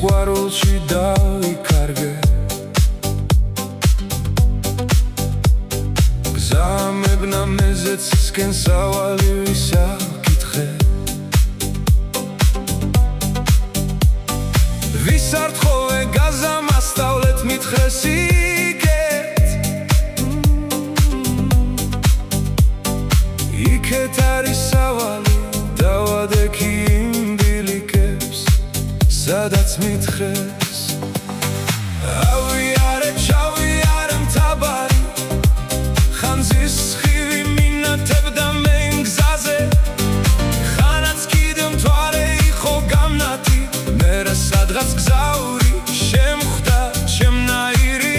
სიყვარულში დავიკარგე გზამებნა მეზეც ისკენ სავალი ვისაკითხე ვის არ თხოვე გაზამასწავლეთ მითხრეს იქეთ იქეთ არის სავალი დავადექი იმ ბილიკებს სადაც მითხრეს ავიარე ჩავიარე მთავარი ხანძის სხივი მინათებდა მე იმ გზაზე ხანაც კიდევ მთვარე იყო გამნათი მერე სადღაც გზაური შემხვდა ჩემნაირი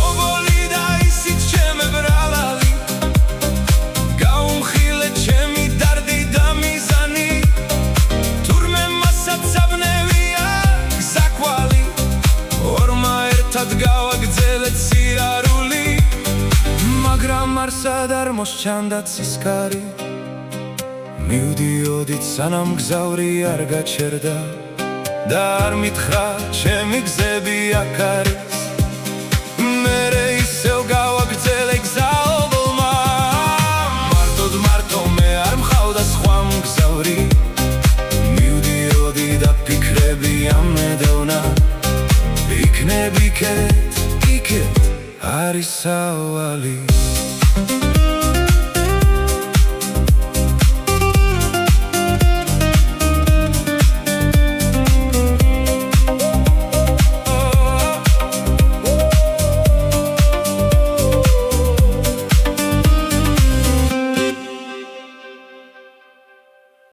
ობოლი და ისიც ჩემებრალალი გაუმხილე ჩემი დარდი და მიზანი თურმე მასაც აბნევია გზაკვალი ორმა ერთად გავაგრძელეთ სიარული მაგრამ არსად არ მოსჩანდა ცისკარი მივდიოდით სანამ გზავრი არ გაჩერდა და არ მითხრა ჩემი გზები აქ არის